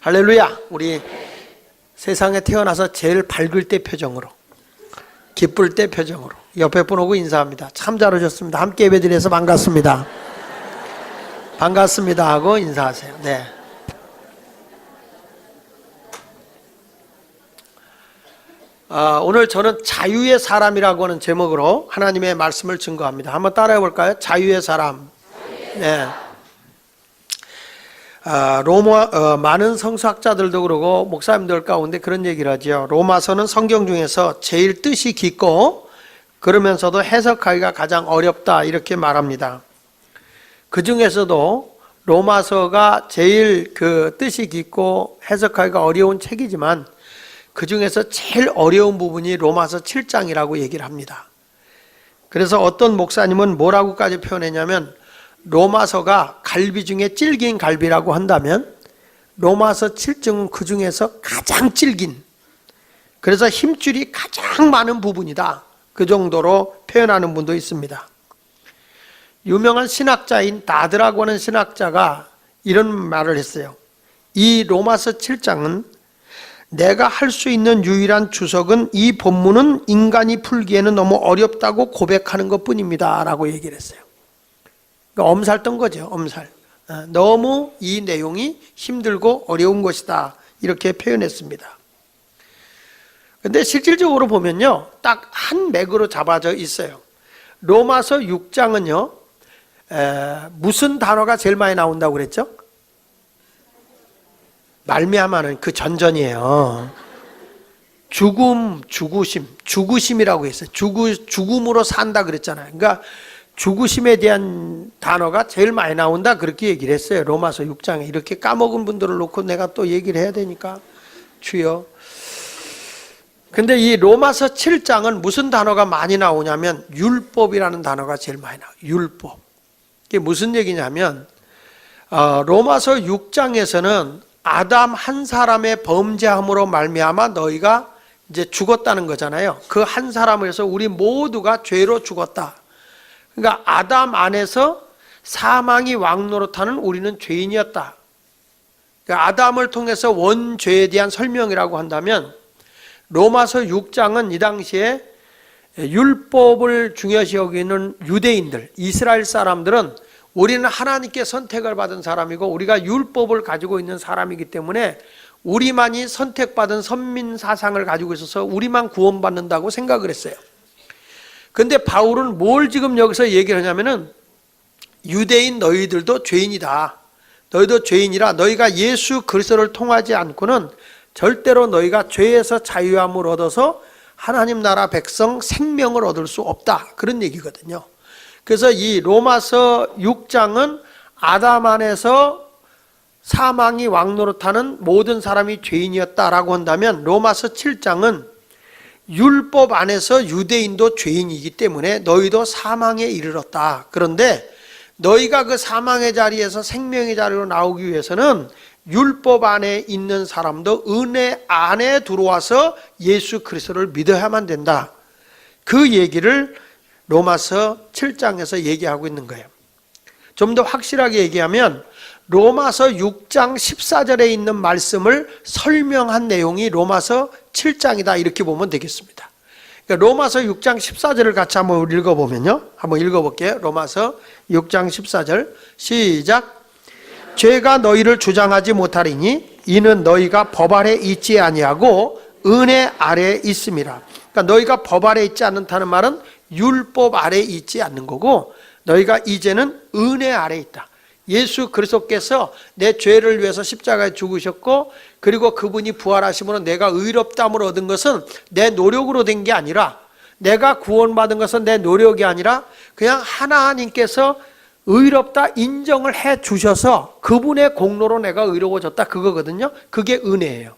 할렐루야. 우리 세상에 태어나서 제일 밝을 때 표정으로, 기쁠 때 표정으로 옆에 분 오고 인사합니다. 참 잘 오셨습니다. 함께 예배드려서 반갑습니다. 반갑습니다 하고 인사하세요. 네. 오늘 저는 자유의 사람이라고 하는 제목으로 하나님의 말씀을 증거합니다. 한번 따라해 볼까요? 자유의 사람. 네. 많은 성서학자들도 그러고 목사님들 가운데 그런 얘기를 하죠. 로마서는 성경 중에서 제일 뜻이 깊고 그러면서도 해석하기가 가장 어렵다 이렇게 말합니다. 그 중에서도 로마서가 제일 그 뜻이 깊고 해석하기가 어려운 책이지만 그 중에서 제일 어려운 부분이 로마서 7장이라고 얘기를 합니다. 그래서 어떤 목사님은 뭐라고까지 표현했냐면 로마서가 갈비 중에 질긴 갈비라고 한다면 로마서 7장은 그 중에서 가장 질긴, 그래서 힘줄이 가장 많은 부분이다, 그 정도로 표현하는 분도 있습니다. 유명한 신학자인 다드라고 하는 신학자가 이런 말을 했어요. 이 로마서 7장은 내가 할 수 있는 유일한 주석은 이 본문은 인간이 풀기에는 너무 어렵다고 고백하는 것 뿐입니다 라고 얘기를 했어요. 그러니까 엄살 떤 거죠. 엄살. 너무 이 내용이 힘들고 어려운 것이다 이렇게 표현했습니다. 근데 실질적으로 보면요, 딱 한 맥으로 잡아져 있어요. 로마서 6장은요 무슨 단어가 제일 많이 나온다고 그랬죠? 말미암아는 그 전전이에요. 죽음, 죽으심이라고 했어요. 죽음으로 산다 그랬잖아요. 그러니까 죽으심에 대한 단어가 제일 많이 나온다 그렇게 얘기를 했어요. 로마서 6장에. 이렇게 까먹은 분들을 놓고 내가 또 얘기를 해야 되니까 주여. 근데 이 로마서 7장은 무슨 단어가 많이 나오냐면 율법이라는 단어가 제일 많이 나와요. 율법. 이게 무슨 얘기냐면 로마서 6장에서는 아담 한 사람의 범죄함으로 말미암아 너희가 이제 죽었다는 거잖아요. 그 한 사람을 해서 우리 모두가 죄로 죽었다. 그러니까 아담 안에서 사망이 왕노릇하는 우리는 죄인이었다. 그러니까 아담을 통해서 원죄에 대한 설명이라고 한다면 로마서 6장은 이 당시에 율법을 중요시 여기는 유대인들, 이스라엘 사람들은 우리는 하나님께 선택을 받은 사람이고 우리가 율법을 가지고 있는 사람이기 때문에 우리만이 선택받은 선민 사상을 가지고 있어서 우리만 구원받는다고 생각을 했어요. 근데 바울은 뭘 지금 여기서 얘기를 하냐면은 유대인 너희들도 죄인이다. 너희도 죄인이라 너희가 예수 그리스도를 통하지 않고는 절대로 너희가 죄에서 자유함을 얻어서 하나님 나라 백성 생명을 얻을 수 없다. 그런 얘기거든요. 그래서 이 로마서 6장은 아담 안에서 사망이 왕노릇하는 모든 사람이 죄인이었다라고 한다면 로마서 7장은 율법 안에서 유대인도 죄인이기 때문에 너희도 사망에 이르렀다. 그런데 너희가 그 사망의 자리에서 생명의 자리로 나오기 위해서는 율법 안에 있는 사람도 은혜 안에 들어와서 예수 그리스도를 믿어야만 된다. 그 얘기를 로마서 7장에서 얘기하고 있는 거예요. 좀 더 확실하게 얘기하면 로마서 6장 14절에 있는 말씀을 설명한 내용이 로마서 7장이다 이렇게 보면 되겠습니다. 그러니까 로마서 6장 14절을 같이 한번 읽어보면요. 한번 읽어볼게요. 로마서 6장 14절 시작. 죄가 너희를 주장하지 못하리니 이는 너희가 법 아래 있지 아니하고 은혜 아래 있음이라. 그러니까 너희가 법 아래 있지 않는다는 말은 율법 아래 있지 않는 거고 너희가 이제는 은혜 아래 있다. 예수 그리스도께서 내 죄를 위해서 십자가에 죽으셨고 그리고 그분이 부활하심으로 내가 의롭다함을 얻은 것은 내 노력으로 된 게 아니라, 내가 구원받은 것은 내 노력이 아니라 그냥 하나님께서 의롭다 인정을 해 주셔서 그분의 공로로 내가 의로워졌다 그거거든요. 그게 은혜예요.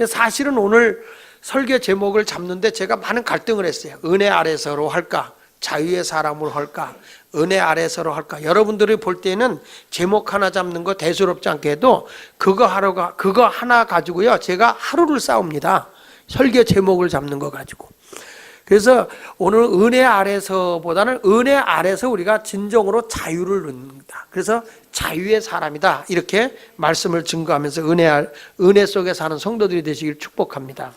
사실은 오늘 설교 제목을 잡는데 제가 많은 갈등을 했어요. 은혜 아래서로 할까? 자유의 사람으로 할까? 은혜 아래서로 할까? 여러분들이 볼 때는 제목 하나 잡는 거 대수롭지 않게 해도 그거 하나 가지고요 제가 하루를 싸웁니다. 설교 제목을 잡는 거 가지고. 그래서 오늘 은혜 아래서보다는 은혜 아래서 우리가 진정으로 자유를 얻는다. 그래서 자유의 사람이다. 이렇게 말씀을 증거하면서 은혜 속에 사는 성도들이 되시길 축복합니다.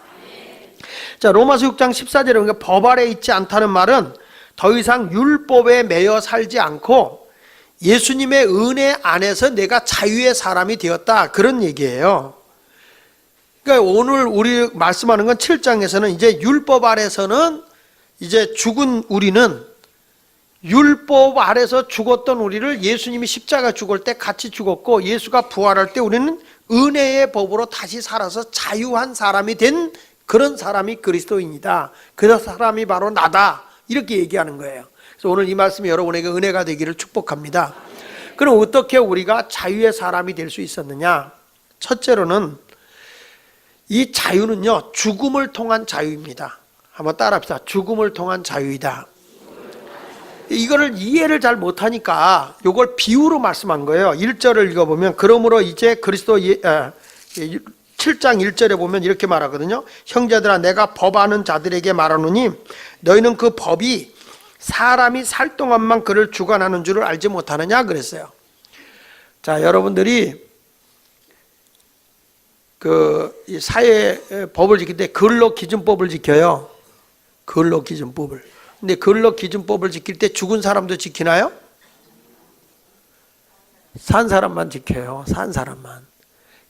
자, 로마서 6장 14절에 보니까 법 아래 있지 않다는 말은 더 이상 율법에 매여 살지 않고 예수님의 은혜 안에서 내가 자유의 사람이 되었다. 그런 얘기예요. 그러니까 오늘 우리 말씀하는 건 7장에서는 이제 율법 아래서는 이제 죽은 우리는 율법 아래서 죽었던 우리를 예수님이 십자가 죽을 때 같이 죽었고 예수가 부활할 때 우리는 은혜의 법으로 다시 살아서 자유한 사람이 된 그런 사람이 그리스도인이다. 그 사람이 바로 나다. 이렇게 얘기하는 거예요. 그래서 오늘 이 말씀이 여러분에게 은혜가 되기를 축복합니다. 그럼 어떻게 우리가 자유의 사람이 될 수 있었느냐? 첫째로는 이 자유는요, 죽음을 통한 자유입니다. 한번 따라합시다. 죽음을 통한 자유이다. 이거를 이해를 잘 못하니까 이걸 비유로 말씀한 거예요. 1절을 읽어보면 그러므로 이제 그리스도 7장 1절에 보면 이렇게 말하거든요. 형제들아 내가 법 아는 자들에게 말하노니 너희는 그 법이 사람이 살 동안만 그를 주관하는 줄을 알지 못하느냐 그랬어요. 자, 여러분들이 이 사회 법을 지킬 때 근로기준법을 지켜요. 근로기준법을. 근데 근로기준법을 지킬 때 죽은 사람도 지키나요? 산 사람만 지켜요. 산 사람만.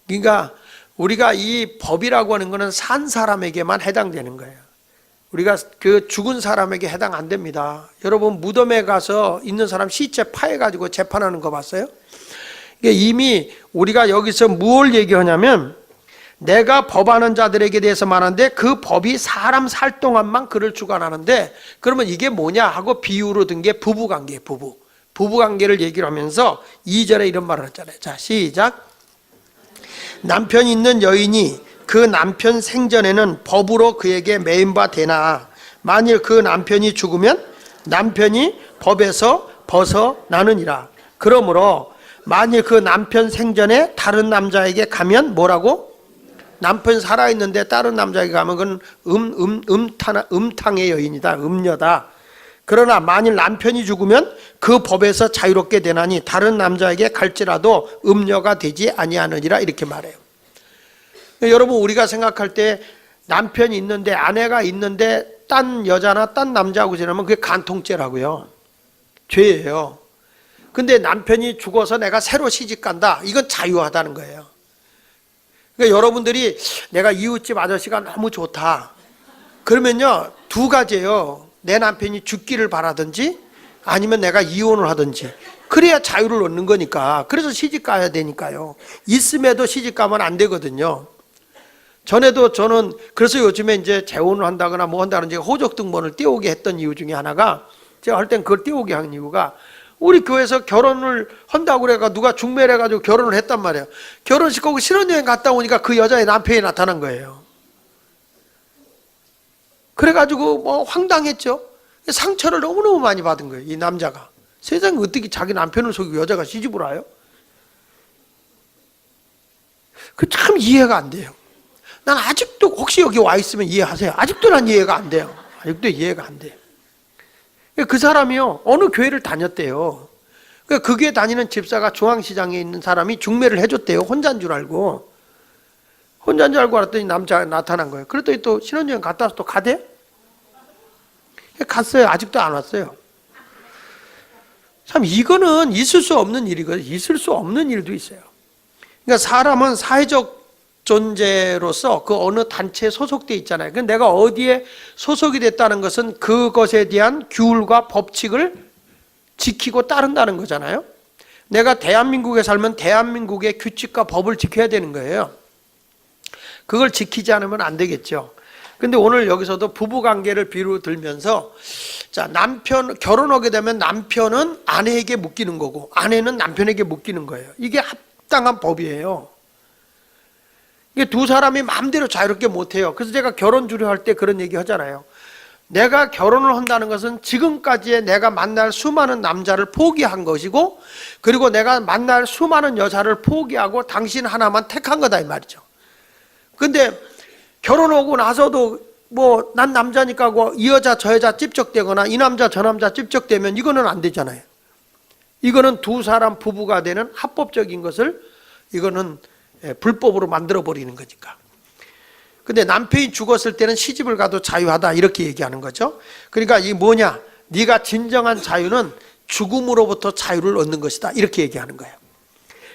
그러니까 우리가 이 법이라고 하는 것은 산 사람에게만 해당되는 거예요. 우리가 그 죽은 사람에게 해당 안 됩니다. 여러분 무덤에 가서 있는 사람 시체 파해가지고 재판하는 거 봤어요? 이미 우리가 여기서 무엇을 얘기하냐면 내가 법하는 자들에게 대해서 말하는데 그 법이 사람 살 동안만 그를 주관하는데 그러면 이게 뭐냐 하고 비유로 든 게 부부관계예요. 부부관계를 얘기를 하면서 2절에 이런 말을 했잖아요. 자, 시작. 남편이 있는 여인이 그 남편 생전에는 법으로 그에게 매인 바 되나 만일 그 남편이 죽으면 남편이 법에서 벗어나느니라. 그러므로 만일 그 남편 생전에 다른 남자에게 가면 뭐라고? 남편 살아있는데 다른 남자에게 가면 그건 음탕의 여인이다. 음녀다. 그러나 만일 남편이 죽으면 그 법에서 자유롭게 되나니 다른 남자에게 갈지라도 음녀가 되지 아니하느니라. 이렇게 말해요. 여러분 우리가 생각할 때 남편이 있는데 아내가 있는데 딴 여자나 딴 남자하고 지내면 그게 간통죄라고요. 죄예요. 근데 남편이 죽어서 내가 새로 시집간다. 이건 자유하다는 거예요. 그러니까 여러분들이 내가 이웃집 아저씨가 너무 좋다. 그러면요, 두 가지예요. 내 남편이 죽기를 바라든지 아니면 내가 이혼을 하든지. 그래야 자유를 얻는 거니까. 그래서 시집 가야 되니까요. 있음에도 시집 가면 안 되거든요. 전에도 저는 그래서 요즘에 이제 재혼을 한다거나 뭐 한다든지 호적 등본을 띄우게 했던 이유 중에 하나가 제가 할 땐 그걸 띄우게 한 이유가 우리 교회에서 결혼을 한다고 그래가 누가 중매를 해가지고 결혼을 했단 말이에요. 결혼식 하고 신혼여행 갔다 오니까 그 여자의 남편이 나타난 거예요. 그래가지고 뭐 황당했죠. 상처를 너무너무 많이 받은 거예요. 이 남자가. 세상에 어떻게 자기 남편을 속이고 여자가 시집을 와요? 그 참 이해가 안 돼요. 난 아직도 혹시 여기 와 있으면 이해하세요. 아직도 난 이해가 안 돼요. 아직도 이해가 안 돼요. 그 사람이요 어느 교회를 다녔대요. 그러니까 그 교회 다니는 집사가 중앙시장에 있는 사람이 중매를 해줬대요. 혼자인 줄 알고. 혼자인 줄 알고 알았더니 남자가 나타난 거예요. 그랬더니 또 신혼여행 갔다 와서 또 가대? 갔어요. 아직도 안 왔어요. 참 이거는 있을 수 없는 일이거든요. 있을 수 없는 일도 있어요. 그러니까 사람은 사회적 존재로서 그 어느 단체에 소속돼 있잖아요. 근데 내가 어디에 소속이 됐다는 것은 그것에 대한 규율과 법칙을 지키고 따른다는 거잖아요. 내가 대한민국에 살면 대한민국의 규칙과 법을 지켜야 되는 거예요. 그걸 지키지 않으면 안 되겠죠. 근데 오늘 여기서도 부부관계를 비유로 들면서 자, 결혼하게 되면 남편은 아내에게 묶이는 거고 아내는 남편에게 묶이는 거예요. 이게 합당한 법이에요. 이게 두 사람이 마음대로 자유롭게 못해요. 그래서 제가 결혼 주례할 때 그런 얘기 하잖아요. 내가 결혼을 한다는 것은 지금까지의 내가 만날 수많은 남자를 포기한 것이고 그리고 내가 만날 수많은 여자를 포기하고 당신 하나만 택한 거다 이 말이죠. 근데 결혼하고 나서도 뭐 난 남자니까 하고 이 여자 저 여자 찝적대거나 이 남자 저 남자 찝적대면 이거는 안 되잖아요. 이거는 두 사람 부부가 되는 합법적인 것을 이거는 불법으로 만들어 버리는 거니까. 근데 남편이 죽었을 때는 시집을 가도 자유하다 이렇게 얘기하는 거죠. 그러니까 이 뭐냐, 네가 진정한 자유는 죽음으로부터 자유를 얻는 것이다 이렇게 얘기하는 거예요.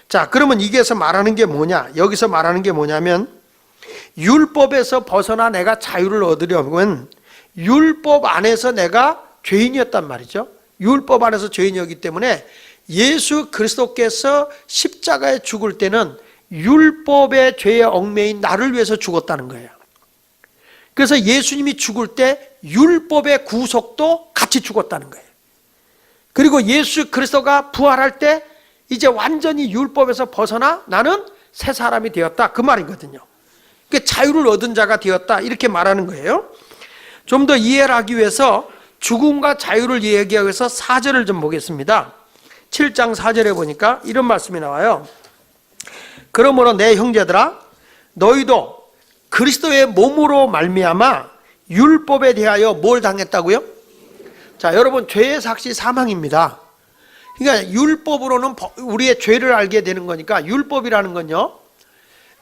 자, 그러면 이게서 말하는 게 뭐냐, 여기서 말하는 게 뭐냐면 율법에서 벗어나 내가 자유를 얻으려면 율법 안에서 내가 죄인이었단 말이죠. 율법 안에서 죄인이었기 때문에 예수 그리스도께서 십자가에 죽을 때는 율법의 죄에 얽매인 나를 위해서 죽었다는 거예요. 그래서 예수님이 죽을 때 율법의 구속도 같이 죽었다는 거예요. 그리고 예수 그리스도가 부활할 때 이제 완전히 율법에서 벗어나 나는 새 사람이 되었다 그 말이거든요. 그러니까 자유를 얻은 자가 되었다 이렇게 말하는 거예요. 좀 더 이해를 하기 위해서 죽음과 자유를 얘기하기 위해서 4절을 좀 보겠습니다. 7장 4절에 보니까 이런 말씀이 나와요. 그러므로 내 형제들아 너희도 그리스도의 몸으로 말미암아 율법에 대하여 뭘 당했다고요? 자, 여러분 죄의 삭시 사망입니다. 그러니까 율법으로는 우리의 죄를 알게 되는 거니까 율법이라는 건요.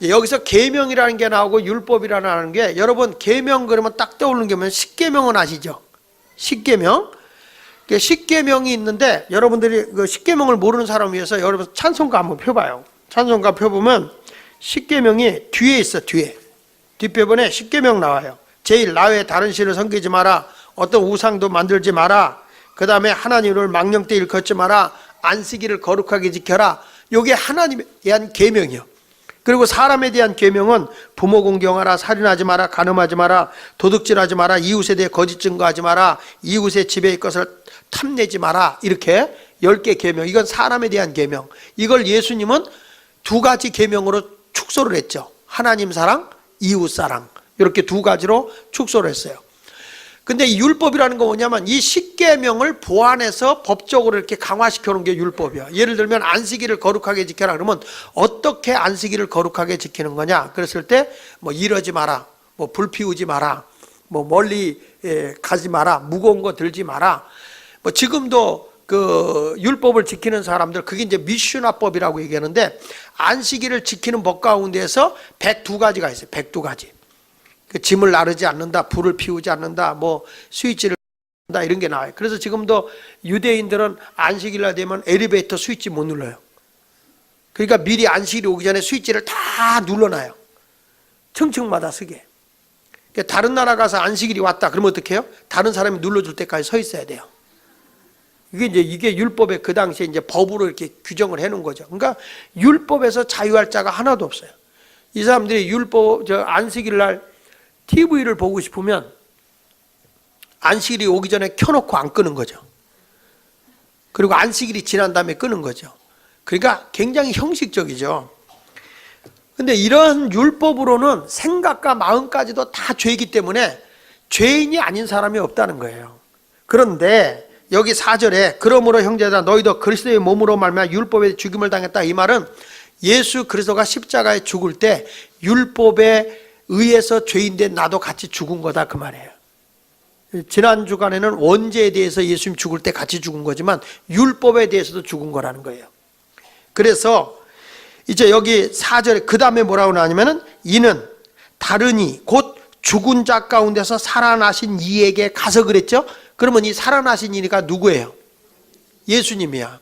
여기서 계명이라는 게 나오고 율법이라는 게, 여러분 계명 그러면 딱 떠오르는 게 뭐냐면 십계명은 아시죠? 십계명. 십계명이 있는데 여러분들이 그 십계명을 모르는 사람을 위해서 여러분 찬송가 한번 펴봐요. 찬송가 펴보면 십계명이 뒤에 있어. 뒤에 뒷부분에 십계명 나와요. 제일 나 외에 다른 신을 섬기지 마라, 어떤 우상도 만들지 마라, 그 다음에 하나님을 망령되 일컫지 마라, 안식일을 거룩하게 지켜라. 이게 하나님에 대한 계명이요. 그리고 사람에 대한 계명은 부모 공경하라, 살인하지 마라, 간음하지 마라, 도둑질하지 마라, 이웃에 대해 거짓 증거하지 마라, 이웃의 집에 있는 것을 탐내지 마라. 이렇게 10개 계명. 이건 사람에 대한 계명. 이걸 예수님은 두 가지 계명으로 축소를 했죠. 하나님 사랑, 이웃 사랑. 이렇게 두 가지로 축소를 했어요. 근데 이 율법이라는 건 뭐냐면 이 십계명을 보완해서 법적으로 이렇게 강화시켜 놓은 게 율법이야. 예를 들면 안식일을 거룩하게 지켜라 그러면 어떻게 안식일을 거룩하게 지키는 거냐? 그랬을 때 뭐 이러지 마라, 뭐 불 피우지 마라, 뭐 멀리 가지 마라, 무거운 거 들지 마라. 뭐 지금도 그 율법을 지키는 사람들, 그게 이제 미슈나법이라고 얘기하는데, 안식일을 지키는 법 가운데에서 102가지가 있어요. 102가지. 그 짐을 나르지 않는다, 불을 피우지 않는다, 뭐 스위치를 한다, 이런 게 나와요. 그래서 지금도 유대인들은 안식일날 되면 엘리베이터 스위치 못 눌러요. 그러니까 미리 안식일이 오기 전에 스위치를 다 눌러놔요. 층층마다 쓰게. 그러니까 다른 나라 가서 안식일이 왔다 그러면 어떻게 해요? 다른 사람이 눌러줄 때까지 서 있어야 돼요. 이게 율법의 그 당시에 이제 법으로 이렇게 규정을 해놓은 거죠. 그러니까 율법에서 자유할 자가 하나도 없어요. 이 사람들이 안식일 날 TV를 보고 싶으면 안식일이 오기 전에 켜놓고 안 끄는 거죠. 그리고 안식일이 지난 다음에 끄는 거죠. 그러니까 굉장히 형식적이죠. 근데 이런 율법으로는 생각과 마음까지도 다 죄이기 때문에 죄인이 아닌 사람이 없다는 거예요. 그런데 여기 4절에 그러므로 형제들아 너희도 그리스도의 몸으로 말미암아 율법에 죽임을 당했다, 이 말은 예수 그리스도가 십자가에 죽을 때 율법에 의해서 죄인된 나도 같이 죽은 거다 그 말이에요. 지난 주간에는 원죄에 대해서 예수님 죽을 때 같이 죽은 거지만 율법에 대해서도 죽은 거라는 거예요. 그래서 이제 여기 4절에 그 다음에 뭐라고 나오냐면은 이는 다르니 곧 죽은 자 가운데서 살아나신 이에게 가서 그랬죠. 그러면 이 살아나신 이가 누구예요? 예수님이야.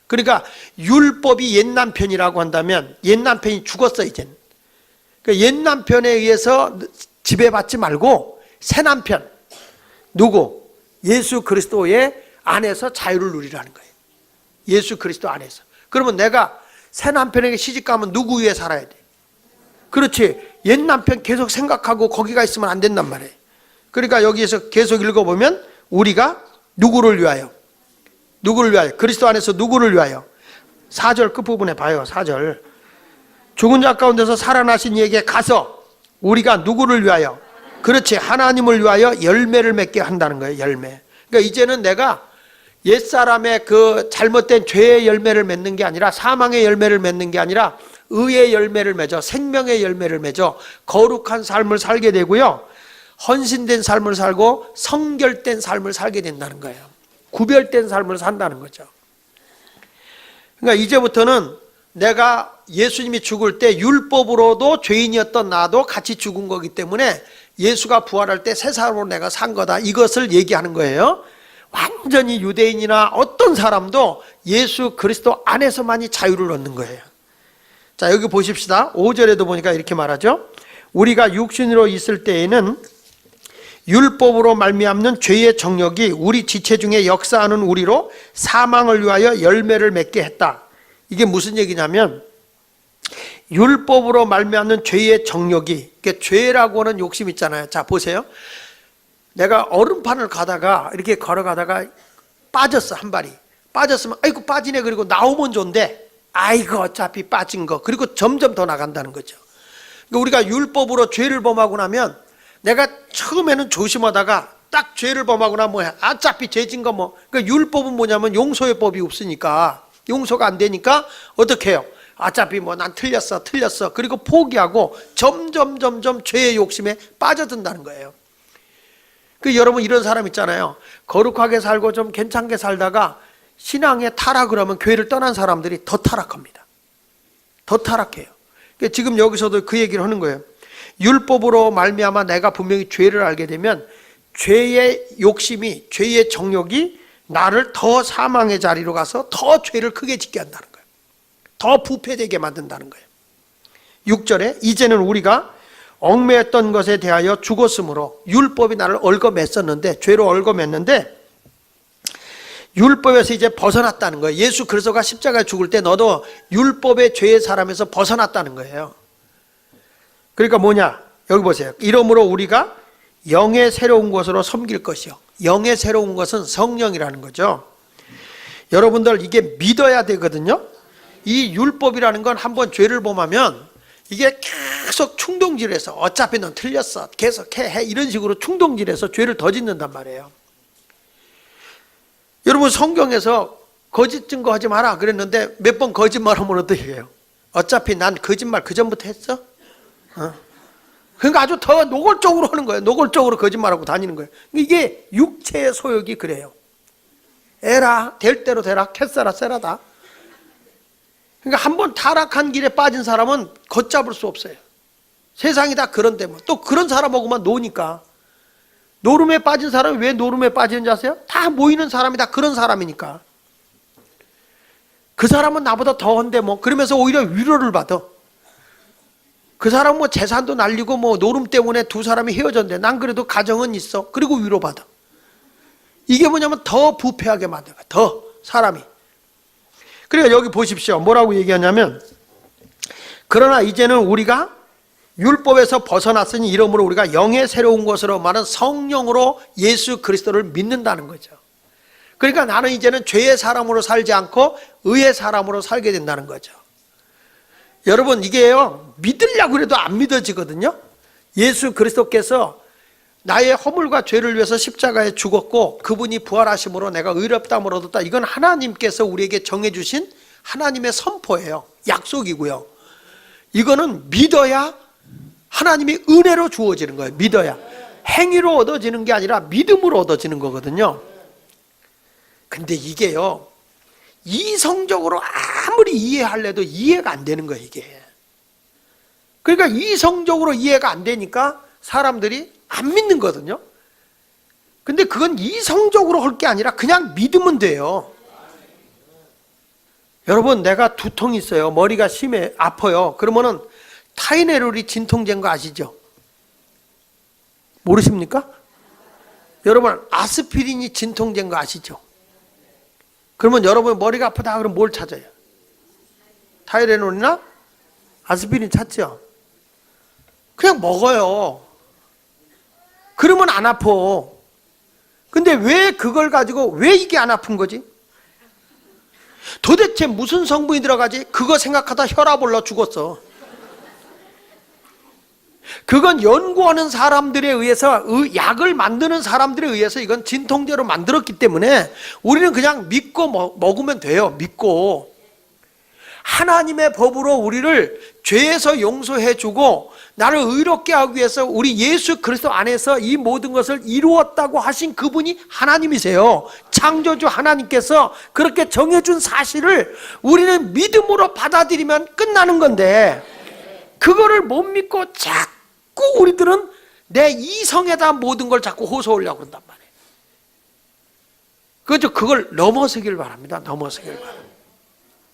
그러니까 율법이 옛 남편이라고 한다면 옛 남편이 죽었어 이젠. 그러니까 옛 남편에 의해서 지배받지 말고 새 남편, 누구? 예수 그리스도의 안에서 자유를 누리라는 거예요. 예수 그리스도 안에서. 그러면 내가 새 남편에게 시집가면 누구 위해 살아야 돼? 그렇지. 옛 남편 계속 생각하고 거기가 있으면 안 된단 말이에요. 그러니까 여기에서 계속 읽어보면 우리가 누구를 위하여? 누구를 위하여? 그리스도 안에서 누구를 위하여? 4절 끝부분에 봐요. 4절. 죽은 자 가운데서 살아나신 이에게 가서 우리가 누구를 위하여? 그렇지. 하나님을 위하여 열매를 맺게 한다는 거예요. 열매. 그러니까 이제는 내가 옛사람의 그 잘못된 죄의 열매를 맺는 게 아니라, 사망의 열매를 맺는 게 아니라 의의 열매를 맺어 생명의 열매를 맺어 거룩한 삶을 살게 되고요. 헌신된 삶을 살고 성결된 삶을 살게 된다는 거예요. 구별된 삶을 산다는 거죠. 그러니까 이제부터는 내가 예수님이 죽을 때 율법으로도 죄인이었던 나도 같이 죽은 거기 때문에 예수가 부활할 때 새 사람으로 내가 산 거다, 이것을 얘기하는 거예요. 완전히 유대인이나 어떤 사람도 예수 그리스도 안에서만이 자유를 얻는 거예요. 자, 여기 보십시다. 5절에도 보니까 이렇게 말하죠. 우리가 육신으로 있을 때에는 율법으로 말미암는 죄의 정욕이 우리 지체 중에 역사하는 우리로 사망을 위하여 열매를 맺게 했다. 이게 무슨 얘기냐면, 율법으로 말미암는 죄의 정욕이, 죄라고 하는 욕심 있잖아요. 자, 보세요. 내가 얼음판을 가다가 이렇게 걸어가다가 빠졌어, 한 발이. 빠졌으면 아이고 빠지네, 그리고 나오면 좋은데 아이고 어차피 빠진 거, 그리고 점점 더 나간다는 거죠. 그러니까 우리가 율법으로 죄를 범하고 나면, 내가 처음에는 조심하다가 딱 죄를 범하고 나면 뭐야, 어차피 죄진 거 뭐. 그러니까 율법은 뭐냐면 용서의 법이 없으니까, 용서가 안 되니까 어떻게 해요? 어차피 뭐 난 틀렸어 그리고 포기하고 점점 죄의 욕심에 빠져든다는 거예요. 그 여러분, 이런 사람 있잖아요. 거룩하게 살고 좀 괜찮게 살다가 신앙에 타락을 하면 교회를 떠난 사람들이 더 타락합니다. 더 타락해요. 그러니까 지금 여기서도 그 얘기를 하는 거예요. 율법으로 말미암아 내가 분명히 죄를 알게 되면 죄의 욕심이, 죄의 정욕이 나를 더 사망의 자리로 가서 더 죄를 크게 짓게 한다는 거예요. 더 부패되게 만든다는 거예요. 6절에 이제는 우리가 얽매였던 것에 대하여 죽었으므로, 율법이 나를 얽어맸었는데, 죄로 얽어맸는데 율법에서 이제 벗어났다는 거예요. 예수 그리스도가 십자가에 죽을 때 너도 율법의 죄의 사람에서 벗어났다는 거예요. 그러니까 뭐냐, 여기 보세요. 이러므로 우리가 영의 새로운 것으로 섬길 것이요. 영의 새로운 것은 성령이라는 거죠. 여러분들, 이게 믿어야 되거든요. 이 율법이라는 건 한번 죄를 범하면 이게 계속 충동질해서 어차피 넌 틀렸어, 계속해, 이런 식으로 충동질해서 죄를 더 짓는단 말이에요. 여러분, 성경에서 거짓 증거하지 마라 그랬는데 몇 번 거짓말하면 어떻게 해요? 어차피 난 거짓말 그전부터 했어. 그러니까 아주 더 노골적으로 하는 거예요. 노골적으로 거짓말하고 다니는 거예요. 이게 육체의 소욕이 그래요. 에라, 될 대로 되라, 캐싸라 세라다. 그러니까 한번 타락한 길에 빠진 사람은 걷잡을 수 없어요. 세상이 다 그런데 뭐 또 그런 사람하고만 노니까. 노름에 빠진 사람이 왜 노름에 빠지는지 아세요? 다 모이는 사람이 다 그런 사람이니까. 그 사람은 나보다 더한데 뭐, 그러면서 오히려 위로를 받아. 그 사람은 뭐 재산도 날리고 뭐 노름 때문에 두 사람이 헤어졌는데 난 그래도 가정은 있어. 그리고 위로받아. 이게 뭐냐면 더 부패하게 만든 거야. 더 사람이. 그러니까 여기 보십시오. 뭐라고 얘기하냐면, 그러나 이제는 우리가 율법에서 벗어났으니 이러므로 우리가 영의 새로운 것으로 말하는 성령으로 예수 그리스도를 믿는다는 거죠. 그러니까 나는 이제는 죄의 사람으로 살지 않고 의의 사람으로 살게 된다는 거죠. 여러분, 이게요, 믿으려고 해도 안 믿어지거든요. 예수 그리스도께서 나의 허물과 죄를 위해서 십자가에 죽었고 그분이 부활하심으로 내가 의롭다함을 얻었다. 이건 하나님께서 우리에게 정해주신 하나님의 선포예요. 약속이고요. 이거는 믿어야 하나님이 은혜로 주어지는 거예요. 믿어야. 행위로 얻어지는 게 아니라 믿음으로 얻어지는 거거든요. 근데 이게요, 이성적으로 아무리 이해하려도 이해가 안 되는 거예요, 이게. 그러니까 이성적으로 이해가 안 되니까 사람들이 안 믿는 거거든요. 근데 그건 이성적으로 할 게 아니라 그냥 믿으면 돼요. 여러분, 내가 두통이 있어요. 머리가 심해, 아파요. 그러면은 타이레놀이 진통제인 거 아시죠? 모르십니까? 여러분, 아스피린이 진통제인 거 아시죠? 그러면 여러분 머리가 아프다 그러면 뭘 찾아요? 타이레놀이나 아스피린 찾죠? 그냥 먹어요. 그러면 안 아파. 근데 왜 그걸 가지고 왜 이게 안 아픈 거지? 도대체 무슨 성분이 들어가지? 그거 생각하다 혈압 올라 죽었어. 그건 연구하는 사람들에 의해서, 약을 만드는 사람들에 의해서 이건 진통제로 만들었기 때문에 우리는 그냥 믿고 먹으면 돼요. 믿고. 하나님의 법으로 우리를 죄에서 용서해 주고 나를 의롭게 하기 위해서 우리 예수 그리스도 안에서 이 모든 것을 이루었다고 하신 그분이 하나님이세요. 창조주 하나님께서 그렇게 정해준 사실을 우리는 믿음으로 받아들이면 끝나는 건데, 그거를 못 믿고 자꾸 우리들은 내 이성에다 모든 걸 자꾸 호소하려고 그런단 말이에요. 그죠? 그걸 넘어서길 바랍니다. 넘어서길 바랍니다.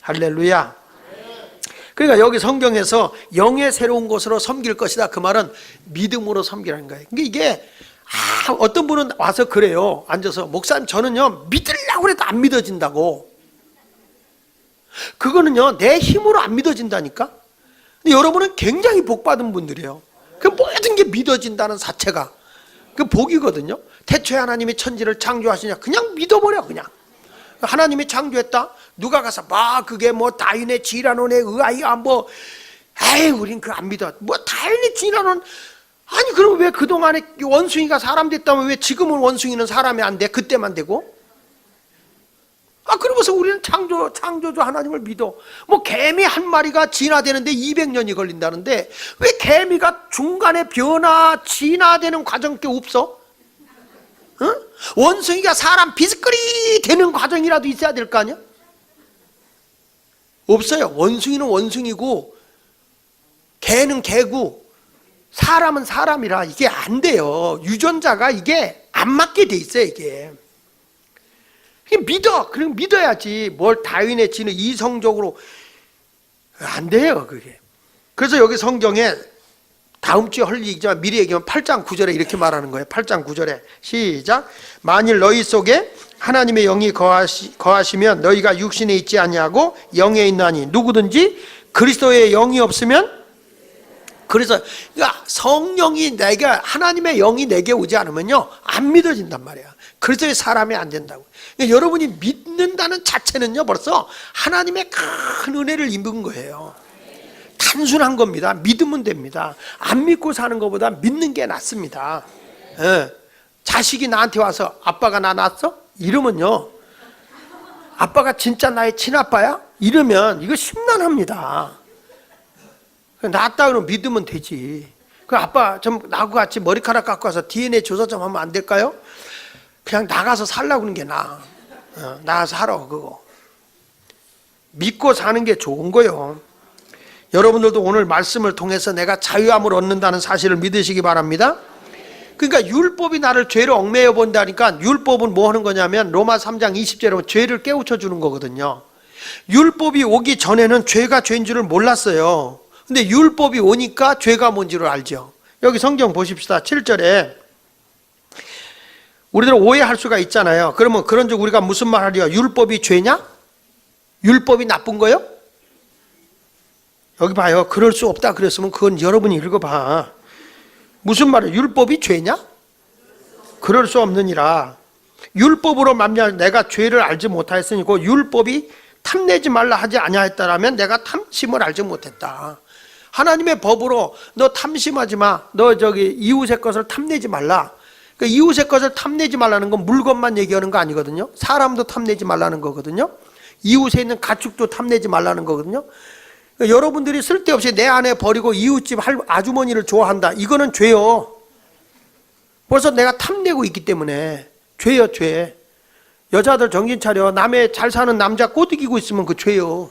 할렐루야. 그러니까 여기 성경에서 영의 새로운 곳으로 섬길 것이다, 그 말은 믿음으로 섬기라는 거예요. 그러니까 이게 어떤 분은 와서 그래요. 앉아서, 목사님 저는요 믿으려고 해도 안 믿어진다고. 그거는요 내 힘으로 안 믿어진다니까. 근데 여러분은 굉장히 복받은 분들이에요. 그 모든 게 믿어진다는 자체가 그 복이거든요. 태초에 하나님이 천지를 창조하시냐, 그냥 믿어버려. 그냥 하나님이 창조했다, 누가 가서 그게 다윈의 지라논에 의하여 에이 우린 그거 안 믿어. 다윈의 지라논, 아니 그럼 왜 그동안에 원숭이가 사람 됐다면 왜 지금은 원숭이는 사람이 안 돼? 그때만 되고? 그러면서 우리는 창조주 하나님을 믿어. 개미 한 마리가 진화되는데 200년이 걸린다는데 왜 개미가 중간에 진화되는 과정이 없어? 응? 원숭이가 사람 비스거리 되는 과정이라도 있어야 될 거 아니야? 없어요. 원숭이는 원숭이고 개는 개고 사람은 사람이라 이게 안 돼요. 유전자가 이게 안 맞게 돼 있어요. 이게 믿어. 그럼 믿어야지. 뭘 다윈의 지는 이성적으로 안 돼요. 그게. 그래서 여기 성경에 다음 주에 할 얘기지만 미리 얘기하면 8장 9절에 이렇게 말하는 거예요. 8장 9절에 시작. 만일 너희 속에 하나님의 영이 거하시면 너희가 육신에 있지 아니하고 영에 있나니, 누구든지 그리스도의 영이 없으면, 그래서 그러니까 성령이 하나님의 영이 내게 오지 않으면요 안 믿어진단 말이야. 그리스도의 사람이 안 된다고. 그러니까 여러분이 믿는다는 자체는요 벌써 하나님의 큰 은혜를 입은 거예요. 단순한 겁니다. 믿으면 됩니다. 안 믿고 사는 것보다 믿는 게 낫습니다. 자식이 나한테 와서 아빠가 나 낳았어? 이러면요, 아빠가 진짜 나의 친아빠야? 이러면 이거 심란합니다. 낳았다 그러면 믿으면 되지. 그 아빠 좀 나하고 같이 머리카락 갖고 와서 DNA 조사 좀 하면 안 될까요? 그냥 나가서 살라고 그러는 게 나아. 나가서 하라. 그거 믿고 사는 게 좋은 거예요. 여러분들도 오늘 말씀을 통해서 내가 자유함을 얻는다는 사실을 믿으시기 바랍니다. 그러니까 율법이 나를 죄로 얽매여 본다니까, 율법은 뭐 하는 거냐면 로마 3장 20절에 보면 죄를 깨우쳐 주는 거거든요. 율법이 오기 전에는 죄가 죄인 줄을 몰랐어요. 근데 율법이 오니까 죄가 뭔지를 알죠. 여기 성경 보십시다. 7절에 우리들 오해할 수가 있잖아요. 그러면 그런즉 우리가 무슨 말 하려? 율법이 죄냐? 율법이 나쁜 거요? 여기 봐요. 그럴 수 없다 그랬으면 그건 여러분이 읽어봐. 무슨 말이에요? 율법이 죄냐? 그럴 수 없느니라. 율법으로 말미암아 내가 죄를 알지 못하였으니 그 율법이 탐내지 말라 하지 아니하였다라면 내가 탐심을 알지 못했다. 하나님의 법으로 너 탐심하지 마. 너 이웃의 것을 탐내지 말라. 그 이웃의 것을 탐내지 말라는 건 물건만 얘기하는 거 아니거든요. 사람도 탐내지 말라는 거거든요. 이웃에 있는 가축도 탐내지 말라는 거거든요. 그러니까 여러분들이 쓸데없이 내 아내 버리고 이웃집 아주머니를 좋아한다, 이거는 죄요. 벌써 내가 탐내고 있기 때문에 죄요. 죄. 여자들 정신 차려. 남의 잘 사는 남자 꼬드기고 있으면 그 죄요.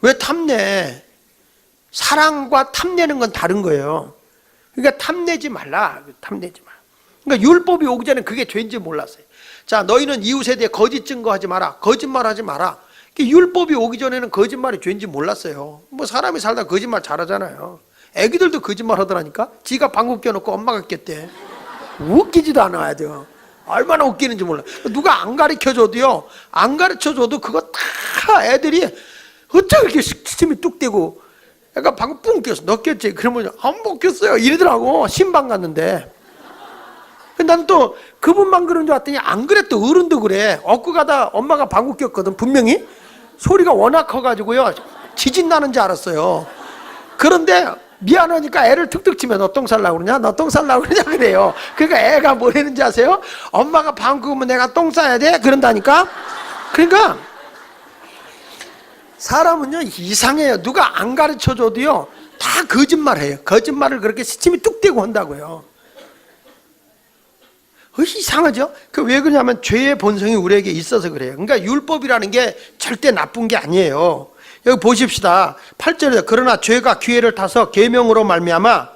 왜 탐내? 사랑과 탐내는 건 다른 거예요. 그러니까 탐내지 말라. 탐내지 마. 그러니까 율법이 오기 전에 그게 죄인지 몰랐어요. 자, 너희는 이웃에 대해 거짓 증거하지 마라. 거짓말하지 마라. 율법이 오기 전에는 거짓말이 죄인지 몰랐어요. 사람이 살다 거짓말 잘하잖아요. 애기들도 거짓말 하더라니까. 지가 방귀 껴놓고 엄마가 꼈대. 웃기지도 않아야 돼요. 얼마나 웃기는지 몰라. 누가 안 가르쳐줘도요, 안 가르쳐줘도 그거 다 애들이 어쩌고 이렇게 시침이 뚝 떼고, 약간 방금 뿡 꼈어. 너 꼈지? 그러면 안 먹혔어요 이러더라고. 신방 갔는데. 난 또 그분만 그런 줄 알았더니 안 그래. 또 어른도 그래. 엇고 가다 엄마가 방귀 꼈거든. 분명히 소리가 워낙 커가지고요 지진 나는 줄 알았어요. 그런데 미안하니까 애를 툭툭 치면 너 똥 살라고 그러냐? 너 똥 살라고 그러냐? 그래요. 그러니까 애가 뭐라는지 아세요? 엄마가 방귀 뀌면 내가 똥 싸야 돼? 그런다니까. 그러니까 사람은요 이상해요. 누가 안 가르쳐줘도요 다 다 거짓말해요. 거짓말을 그렇게 시침이 뚝 떼고 한다고요. 이상하죠? 왜 그러냐면 죄의 본성이 우리에게 있어서 그래요. 그러니까 율법이라는 게 절대 나쁜 게 아니에요. 여기 보십시다. 8절에 그러나 죄가 기회를 타서 계명으로 말미암아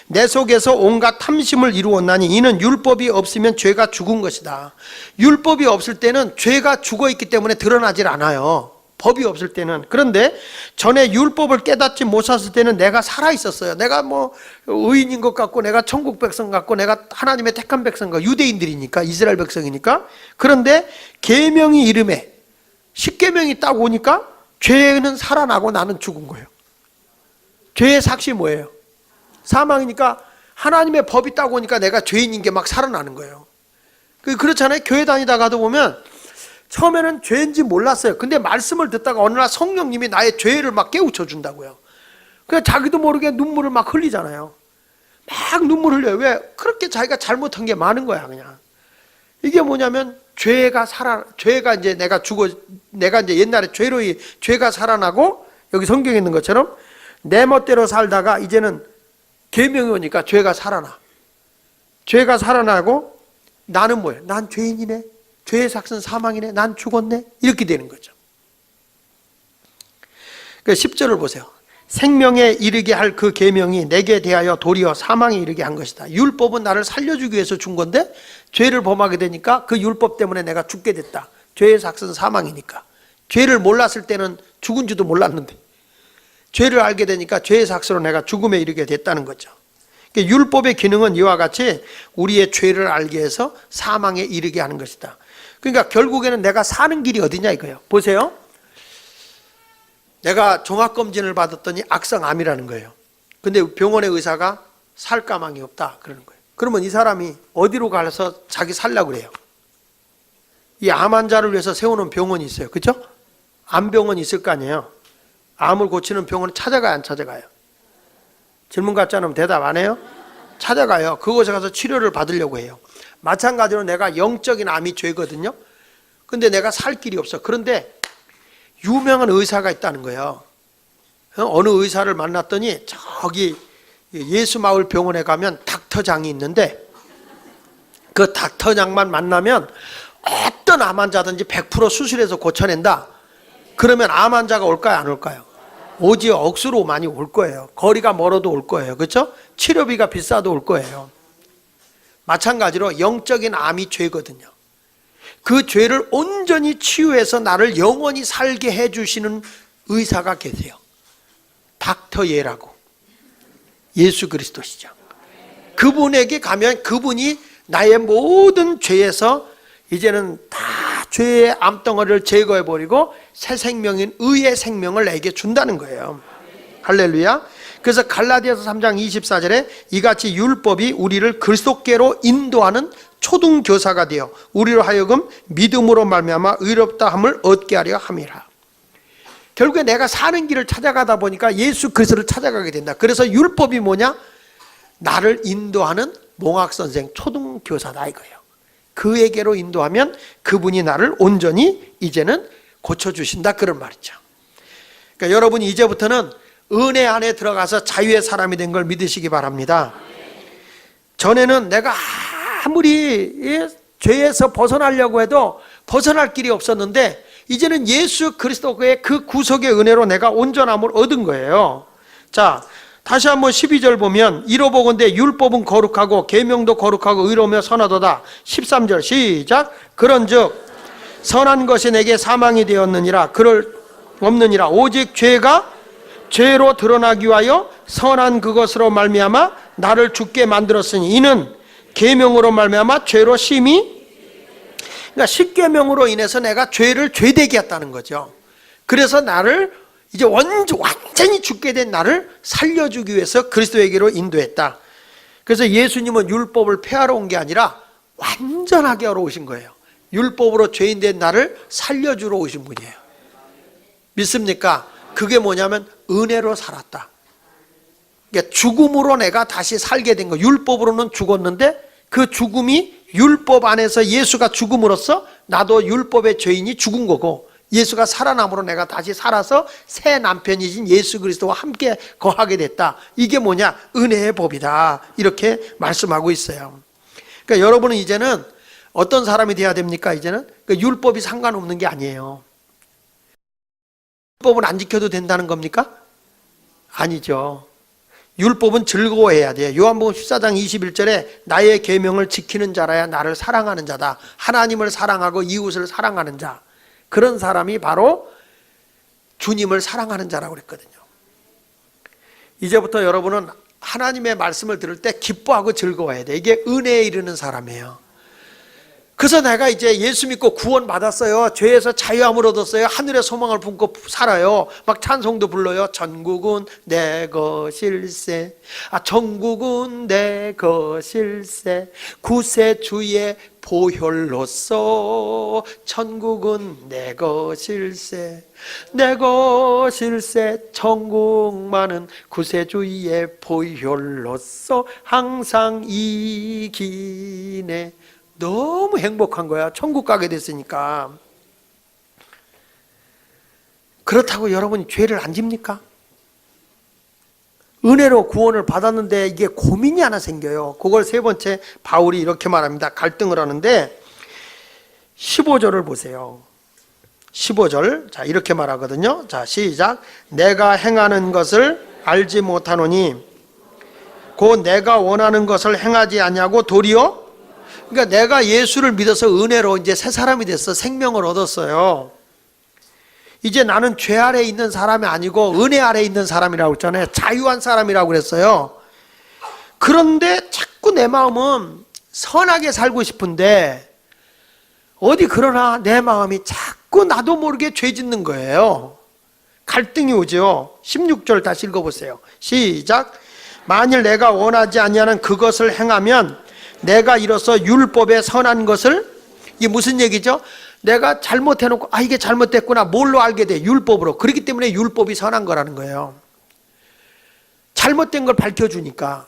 내 속에서 온갖 탐심을 이루었나니 이는 율법이 없으면 죄가 죽은 것이다. 율법이 없을 때는 죄가 죽어있기 때문에 드러나질 않아요. 법이 없을 때는. 그런데 전에 율법을 깨닫지 못했을 때는 내가 살아있었어요. 내가 뭐 의인인 것 같고 내가 천국 백성 같고 내가 하나님의 택한 백성 같고 유대인들이니까 이스라엘 백성이니까. 그런데 계명이 이름에 십계명이 딱 오니까 죄는 살아나고 나는 죽은 거예요. 죄의 삭시 뭐예요? 사망이니까 하나님의 법이 딱 오니까 내가 죄인인 게 막 살아나는 거예요. 그렇잖아요. 교회 다니다가도 보면 처음에는 죄인지 몰랐어요. 근데 말씀을 듣다가 어느 날 성령님이 나의 죄를 막 깨우쳐 준다고요. 그래서 자기도 모르게 눈물을 막 흘리잖아요. 막 눈물 흘려요. 왜? 그렇게 자기가 잘못한 게 많은 거야, 그냥. 이게 뭐냐면 죄가 이제 내가 이제 옛날에 죄가 살아나고 여기 성경에 있는 것처럼 내 멋대로 살다가 이제는 계명이 오니까 죄가 살아나. 죄가 살아나고 나는 뭐예요? 난 죄인이네. 죄의 삭은 사망이네. 난 죽었네. 이렇게 되는 거죠. 10절을 보세요. 생명에 이르게 할 그 계명이 내게 대하여 도리어 사망에 이르게 한 것이다. 율법은 나를 살려주기 위해서 준 건데 죄를 범하게 되니까 그 율법 때문에 내가 죽게 됐다. 죄의 삭은 사망이니까. 죄를 몰랐을 때는 죽은 줄도 몰랐는데 죄를 알게 되니까 죄의 삭으로 내가 죽음에 이르게 됐다는 거죠. 그러니까 율법의 기능은 이와 같이 우리의 죄를 알게 해서 사망에 이르게 하는 것이다. 그러니까 결국에는 내가 사는 길이 어디냐 이거예요. 보세요. 내가 종합검진을 받았더니 악성암이라는 거예요. 근데 병원의 의사가 살 가망이 없다 그러는 거예요. 그러면 이 사람이 어디로 가서 자기 살려고 그래요? 이 암 환자를 위해서 세우는 병원이 있어요. 그렇죠? 암병원이 있을 거 아니에요. 암을 고치는 병원을 찾아가요, 안 찾아가요? 질문 같지 않으면 대답 안 해요? 찾아가요. 그곳에 가서 치료를 받으려고 해요. 마찬가지로 내가 영적인 암이 죄거든요. 근데 내가 살 길이 없어. 그런데 유명한 의사가 있다는 거예요. 어느 의사를 만났더니 저기 예수마을 병원에 가면 닥터장이 있는데 그 닥터장만 만나면 어떤 암 환자든지 100% 수술해서 고쳐낸다. 그러면 암 환자가 올까요, 안 올까요? 오지요. 억수로 많이 올 거예요. 거리가 멀어도 올 거예요. 그렇죠? 치료비가 비싸도 올 거예요. 마찬가지로 영적인 암이 죄거든요. 그 죄를 온전히 치유해서 나를 영원히 살게 해주시는 의사가 계세요. 닥터 예라고. 예수 그리스도시죠. 그분에게 가면 그분이 나의 모든 죄에서 이제는 다 죄의 암덩어리를 제거해버리고 새 생명인 의의 생명을 내게 준다는 거예요. 할렐루야. 그래서 갈라디아서 3장 24절에 이같이 율법이 우리를 그리스도께로 인도하는 초등교사가 되어 우리로 하여금 믿음으로 말미암아 의롭다함을 얻게 하려 함이라. 결국에 내가 사는 길을 찾아가다 보니까 예수 그리스도를 찾아가게 된다. 그래서 율법이 뭐냐? 나를 인도하는 몽학선생 초등교사다 이거예요. 그에게로 인도하면 그분이 나를 온전히 이제는 고쳐주신다 그런 말이죠. 그러니까 여러분이 이제부터는 은혜 안에 들어가서 자유의 사람이 된 걸 믿으시기 바랍니다. 전에는 내가 아무리 죄에서 벗어나려고 해도 벗어날 길이 없었는데 이제는 예수 그리스도의 그 구속의 은혜로 내가 온전함을 얻은 거예요. 자, 다시 한번 12절 보면 이로보건대 율법은 거룩하고 계명도 거룩하고 의로우며 선하도다. 13절 시작. 그런즉 선한 것이 내게 사망이 되었느니라. 그럴 없느니라. 오직 죄가 죄로 드러나기 위하여 선한 그것으로 말미암아 나를 죽게 만들었으니 이는 계명으로 말미암아 죄로 심히, 그러니까 십계명으로 인해서 내가 죄를 죄되게 했다는 거죠. 그래서 나를 이제 완전히 죽게 된 나를 살려주기 위해서 그리스도에게로 인도했다. 그래서 예수님은 율법을 폐하러 온 게 아니라 완전하게 하러 오신 거예요. 율법으로 죄인 된 나를 살려주러 오신 분이에요. 믿습니까? 그게 뭐냐면 은혜로 살았다. 그러니까 죽음으로 내가 다시 살게 된 거. 율법으로는 죽었는데 그 죽음이 율법 안에서 예수가 죽음으로써 나도 율법의 죄인이 죽은 거고 예수가 살아남으로 내가 다시 살아서 새 남편이신 예수 그리스도와 함께 거하게 됐다. 이게 뭐냐? 은혜의 법이다. 이렇게 말씀하고 있어요. 그러니까 여러분은 이제는 어떤 사람이 돼야 됩니까? 이제는 그러니까 율법이 상관없는 게 아니에요. 율법은 안 지켜도 된다는 겁니까? 아니죠. 율법은 즐거워해야 돼요. 요한복음 14장 21절에 나의 계명을 지키는 자라야 나를 사랑하는 자다. 하나님을 사랑하고 이웃을 사랑하는 자. 그런 사람이 바로 주님을 사랑하는 자라고 그랬거든요. 이제부터 여러분은 하나님의 말씀을 들을 때 기뻐하고 즐거워해야 돼. 이게 은혜에 이르는 사람이에요. 그래서 내가 이제 예수 믿고 구원 받았어요. 죄에서 자유함을 얻었어요. 하늘의 소망을 품고 살아요. 막 찬송도 불러요. 전국은 내 것일세. 전국은 내 것일세. 구세주의 보혈로서 천국은 내 것일세. 내 것일세. 천국만은 구세주의 보혈로서 항상 이기네. 너무 행복한 거야. 천국 가게 됐으니까. 그렇다고 여러분이 죄를 안 집니까? 은혜로 구원을 받았는데 이게 고민이 하나 생겨요. 그걸 세 번째 바울이 이렇게 말합니다. 갈등을 하는데 15절을 보세요. 15절. 자, 이렇게 말하거든요. 자, 시작. 내가 행하는 것을 알지 못하노니 곧 내가 원하는 것을 행하지 아니하고 도리어, 그러니까 내가 예수를 믿어서 은혜로 이제 새 사람이 됐어. 생명을 얻었어요. 이제 나는 죄 아래에 있는 사람이 아니고 은혜 아래에 있는 사람이라고 했잖아요. 자유한 사람이라고 그랬어요. 그런데 자꾸 내 마음은 선하게 살고 싶은데 어디 그러나 내 마음이 자꾸 나도 모르게 죄 짓는 거예요. 갈등이 오죠. 16절 다시 읽어보세요. 시작. 만일 내가 원하지 아니하는 그것을 행하면 내가 이로써 율법에 선한 것을, 이게 무슨 얘기죠? 내가 잘못해놓고 이게 잘못됐구나. 뭘로 알게 돼? 율법으로. 그렇기 때문에 율법이 선한 거라는 거예요. 잘못된 걸 밝혀주니까.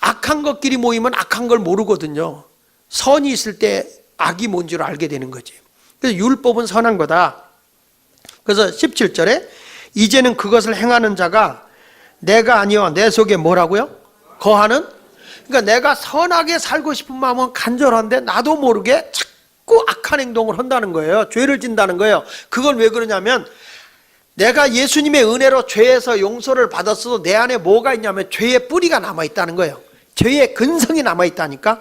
악한 것끼리 모이면 악한 걸 모르거든요. 선이 있을 때 악이 뭔 줄 알게 되는 거지. 그래서 율법은 선한 거다. 그래서 17절에 이제는 그것을 행하는 자가 내가 아니여 내 속에 뭐라고요? 거하는? 그러니까 내가 선하게 살고 싶은 마음은 간절한데 나도 모르게 자꾸 악한 행동을 한다는 거예요. 죄를 진다는 거예요. 그걸 왜 그러냐면 내가 예수님의 은혜로 죄에서 용서를 받았어도 내 안에 뭐가 있냐면 죄의 뿌리가 남아있다는 거예요. 죄의 근성이 남아있다니까.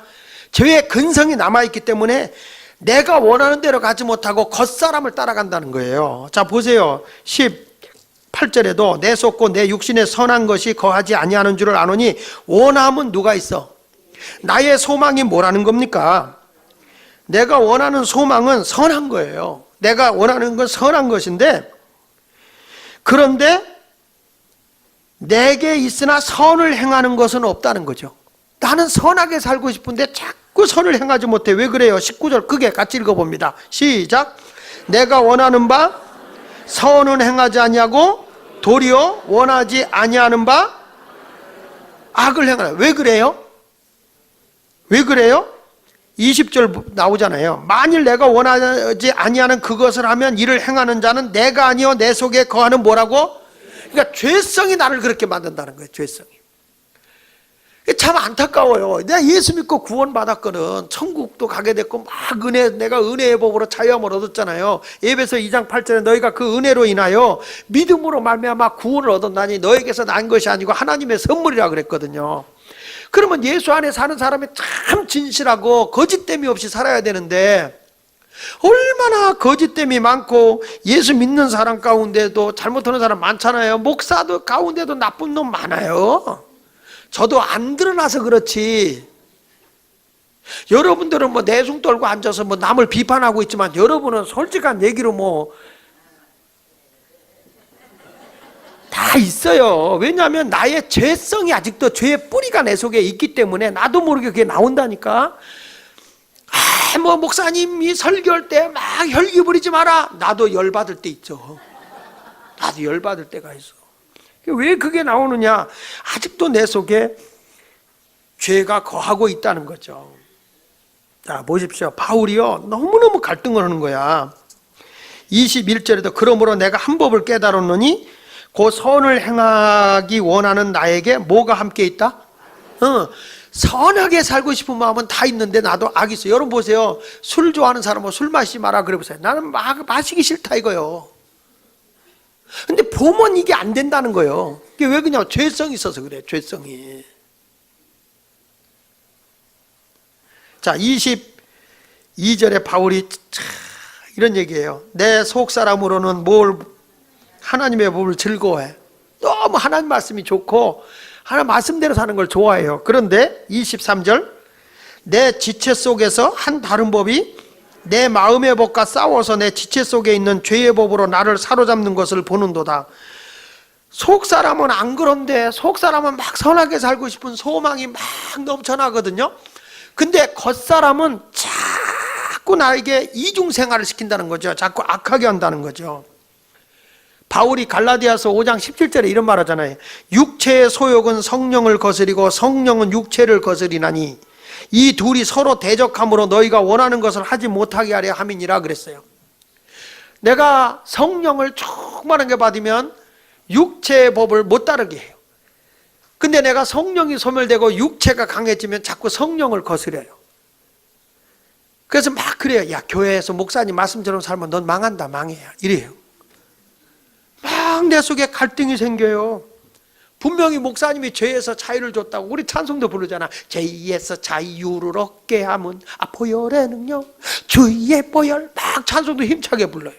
죄의 근성이 남아있기 때문에 내가 원하는 대로 가지 못하고 겉사람을 따라간다는 거예요. 자, 보세요. 18절에도 내 속고 내 육신에 선한 것이 거하지 아니하는 줄을 아노니 원함은 누가 있어? 나의 소망이 뭐라는 겁니까? 내가 원하는 소망은 선한 거예요. 내가 원하는 건 선한 것인데, 그런데 내게 있으나 선을 행하는 것은 없다는 거죠. 나는 선하게 살고 싶은데 자꾸 선을 행하지 못해. 왜 그래요? 19절 크게 같이 읽어봅니다. 시작. 내가 원하는 바 선은 행하지 아니하고 도리어 원하지 아니하는 바 악을 행하라. 왜 그래요? 왜 그래요? 20절 나오잖아요. 만일 내가 원하지 아니하는 그것을 하면 이를 행하는 자는 내가 아니여 내 속에 거하는 뭐라고? 그러니까 죄성이 나를 그렇게 만든다는 거예요. 죄성이. 참 안타까워요. 내가 예수 믿고 구원 받았거든. 천국도 가게 됐고 막 내가 은혜의 복으로 자유함을 얻었잖아요. 에베소 2장 8절에 너희가 그 은혜로 인하여 믿음으로 말미암아 구원을 얻었나니 너에게서 난 것이 아니고 하나님의 선물이라 그랬거든요. 그러면 예수 안에 사는 사람이 참 진실하고 거짓됨이 없이 살아야 되는데 얼마나 거짓됨이 많고 예수 믿는 사람 가운데도 잘못하는 사람 많잖아요. 목사도 가운데도 나쁜 놈 많아요. 저도 안 드러나서 그렇지. 여러분들은 뭐 내숭 떨고 앉아서 뭐 남을 비판하고 있지만 여러분은 솔직한 얘기로 뭐 다 있어요. 왜냐하면 나의 죄성이 아직도 죄의 뿌리가 내 속에 있기 때문에 나도 모르게 그게 나온다니까. 뭐 목사님이 설교할 때 막 혈기 부리지 마라. 나도 열받을 때 있죠. 나도 열받을 때가 있어. 왜 그게 나오느냐? 아직도 내 속에 죄가 거하고 있다는 거죠. 자, 보십시오. 바울이요 너무너무 갈등을 하는 거야. 21절에도 그러므로 내가 한 법을 깨달았노니 그 선을 행하기 원하는 나에게 뭐가 함께 있다? 선하게 살고 싶은 마음은 다 있는데 나도 악이 있어요. 여러분 보세요. 술 좋아하는 사람은 술 마시지 마라 그래 보세요. 나는 마시기 싫다 이거요. 근데 보면 이게 안 된다는 거예요. 이게 왜 그냥 죄성이 있어서 그래. 죄성이. 자, 22절에 바울이 이런 얘기예요. 내 속사람으로는 하나님의 법을 즐거워해. 너무 하나님 말씀이 좋고 하나님 말씀대로 사는 걸 좋아해요. 그런데 23절, 내 지체 속에서 한 다른 법이 내 마음의 법과 싸워서 내 지체 속에 있는 죄의 법으로 나를 사로잡는 것을 보는도다. 속사람은 안 그런데 속사람은 막 선하게 살고 싶은 소망이 막 넘쳐나거든요. 근데 겉사람은 자꾸 나에게 이중생활을 시킨다는 거죠. 자꾸 악하게 한다는 거죠. 바울이 갈라디아서 5장 17절에 이런 말 하잖아요. 육체의 소욕은 성령을 거스리고 성령은 육체를 거스리나니 이 둘이 서로 대적함으로 너희가 원하는 것을 하지 못하게 하려 함이니라 그랬어요. 내가 성령을 충만하게 받으면 육체의 법을 못 따르게 해요. 근데 내가 성령이 소멸되고 육체가 강해지면 자꾸 성령을 거스려요. 그래서 막 그래요. 야, 교회에서 목사님 말씀처럼 살면 넌 망한다, 망해요. 이래요. 막 내 속에 갈등이 생겨요. 분명히 목사님이 죄에서 자유를 줬다고 우리 찬송도 부르잖아. 죄에서 자유를 얻게 하면 보혈의 능력 주의 보혈 막 찬송도 힘차게 불러요.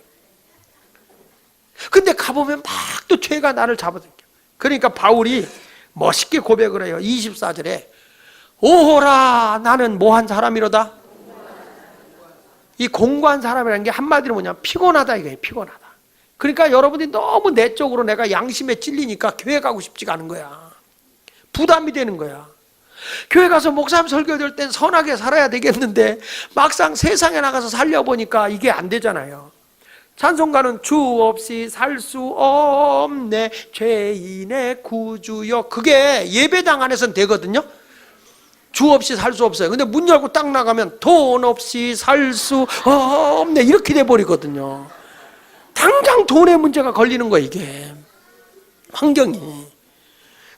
근데 가보면 막 또 죄가 나를 잡아당겨. 그러니까 바울이 멋있게 고백을 해요. 24절에 오호라 나는 뭐한 사람이로다. 이 공고한 사람이라는 게 한마디로 뭐냐면 피곤하다 이거예요. 피곤하다. 그러니까 여러분이 너무 내적으로 내가 양심에 찔리니까 교회 가고 싶지가 않은 거야. 부담이 되는 거야. 교회 가서 목사님 설교 될 땐 선하게 살아야 되겠는데 막상 세상에 나가서 살려보니까 이게 안 되잖아요. 찬송가는 주 없이 살 수 없네 죄인의 구주여. 그게 예배당 안에서는 되거든요. 주 없이 살 수 없어요. 근데 문 열고 딱 나가면 돈 없이 살 수 없네 이렇게 돼버리거든요. 당장 돈의 문제가 걸리는 거예요. 이게 환경이.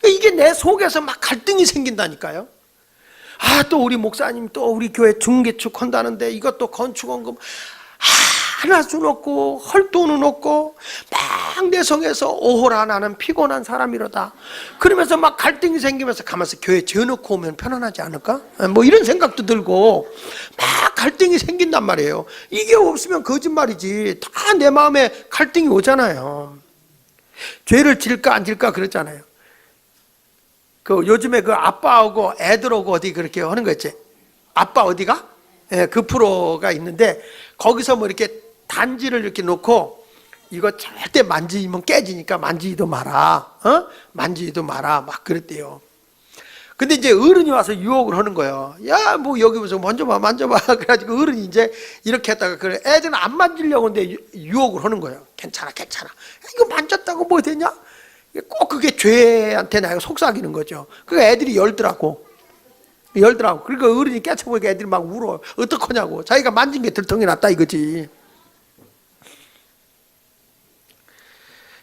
이게 내 속에서 막 갈등이 생긴다니까요. 또 우리 목사님 또 우리 교회 중개축 한다는데 이것도 건축원금 하나도 없고 헐 돈은 없고 막 내 성에서 오호라 나는 피곤한 사람이로다. 그러면서 막 갈등이 생기면서 가면서 교회 지어놓고 오면 편안하지 않을까? 뭐 이런 생각도 들고 막 갈등이 생긴단 말이에요. 이게 없으면 거짓말이지. 다 내 마음에 갈등이 오잖아요. 죄를 질까 안 질까 그랬잖아요. 요즘에 아빠하고 애들하고 어디 그렇게 하는 거 있지? 아빠 어디가? 그 프로가 있는데 거기서 뭐 이렇게 단지를 이렇게 놓고 이거 절대 만지면 깨지니까 만지지도 마라. 만지지도 마라. 막 그랬대요. 근데 이제 어른이 와서 유혹을 하는 거예요. 야, 뭐 여기 무슨 만져봐. 그래가지고 어른이 이제 이렇게 했다가 그래. 애들은 안 만지려고 하는데 유혹을 하는 거예요. 괜찮아. 이거 만졌다고 뭐 되냐? 꼭 그게 죄한테 내가 속삭이는 거죠. 그러니까 애들이 열더라고. 그러니까 어른이 깨쳐보니까 애들이 막 울어. 어떡하냐고. 자기가 만진 게 들통이 났다 이거지.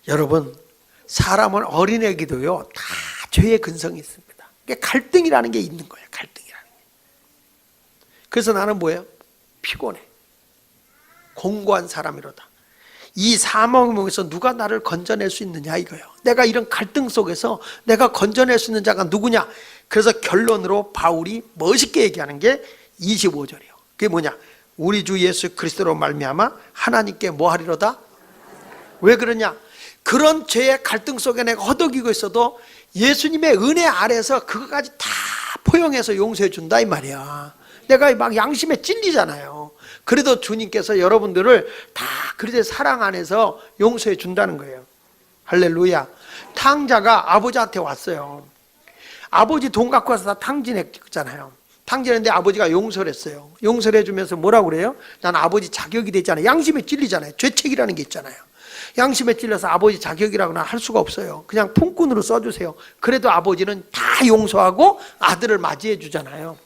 여러분, 사람은 어린애기도요 다 죄의 근성이 있습니다. 갈등이라는 게 있는 거예요. 갈등이라는 게. 그래서 나는 뭐예요? 피곤해. 공고한 사람이로다. 이 사망에서 누가 나를 건져낼 수 있느냐 이거예요. 내가 이런 갈등 속에서 내가 건져낼 수 있는 자가 누구냐. 그래서 결론으로 바울이 멋있게 얘기하는 게 25절이에요. 그게 뭐냐? 우리 주 예수 그리스도로 말미암아 하나님께 뭐 하리로다? 왜 그러냐? 그런 죄의 갈등 속에 내가 허덕이고 있어도 예수님의 은혜 아래서 그거까지 다 포용해서 용서해 준다 이 말이야. 내가 막 양심에 찔리잖아요. 그래도 주님께서 여러분들을 다 그리스도의 사랑 안에서 용서해 준다는 거예요. 할렐루야. 탕자가 아버지한테 왔어요. 아버지 돈 갖고 와서 다 탕진했잖아요. 탕진했는데 아버지가 용서를 했어요. 용서를 해주면서 뭐라고 그래요? 난 아버지 자격이 되잖아요. 양심에 찔리잖아요. 죄책이라는 게 있잖아요. 양심에 찔려서 아버지 자격이라고는 할 수가 없어요. 그냥 품꾼으로 써주세요. 그래도 아버지는 다 용서하고 아들을 맞이해 주잖아요.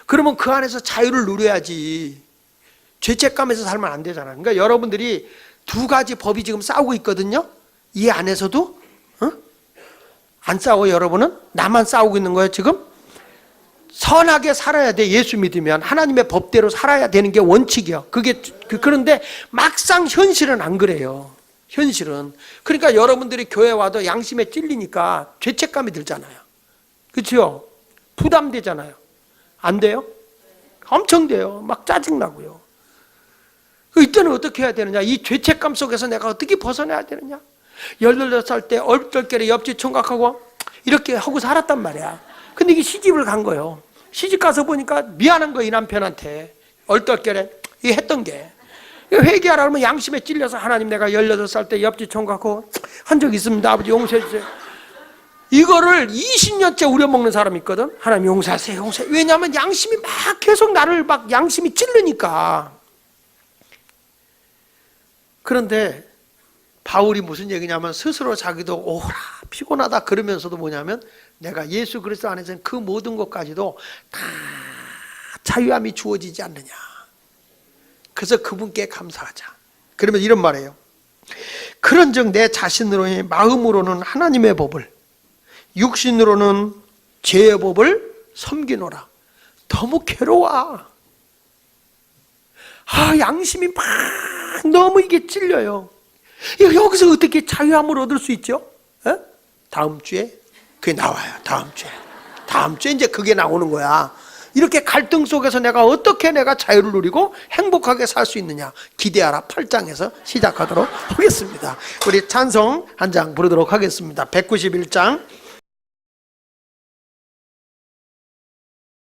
그러면 그 안에서 자유를 누려야지. 죄책감에서 살면 안 되잖아요. 그러니까 여러분들이 두 가지 법이 지금 싸우고 있거든요. 이 안에서도 안 싸워. 여러분은 나만 싸우고 있는 거예요 지금. 선하게 살아야 돼. 예수 믿으면 하나님의 법대로 살아야 되는 게 원칙이야. 그런데 막상 현실은 안 그래요. 현실은. 그러니까 여러분들이 교회 와도 양심에 찔리니까 죄책감이 들잖아요. 그렇죠? 부담되잖아요. 안 돼요? 엄청 돼요. 막 짜증나고요. 이때는 어떻게 해야 되느냐? 이 죄책감 속에서 내가 어떻게 벗어나야 되느냐? 18살 때 얼떨결에 옆집 총각하고 이렇게 하고 살았단 말이야. 근데 이게 시집을 간 거예요. 시집 가서 보니까 미안한 거예요. 이 남편한테. 얼떨결에 이 했던 게. 회개하라 그러면 양심에 찔려서 하나님 내가 18살 때 옆집 총각하고 한 적 있습니다. 아버지 용서해 주세요. 이거를 20년째 우려먹는 사람이 있거든. 하나님 용서하세요. 용서해. 왜냐하면 양심이 막 계속 나를 막 양심이 찔르니까. 그런데 바울이 무슨 얘기냐면 스스로 자기도 오라 피곤하다 그러면서도 뭐냐면 내가 예수 그리스도 안에서는 그 모든 것까지도 다 자유함이 주어지지 않느냐. 그래서 그분께 감사하자. 그러면 이런 말이에요. 그런즉 내 자신으로 마음으로는 하나님의 법을 육신으로는 죄의 법을 섬기노라. 너무 괴로워. 양심이 막 너무 이게 찔려요. 여기서 어떻게 자유함을 얻을 수 있죠? 다음 주에 그게 나와요. 다음 주에 이제 그게 나오는 거야. 이렇게 갈등 속에서 내가 어떻게 내가 자유를 누리고 행복하게 살 수 있느냐. 기대하라 8장에서 시작하도록 하겠습니다. 우리 찬송 한 장 부르도록 하겠습니다. 191장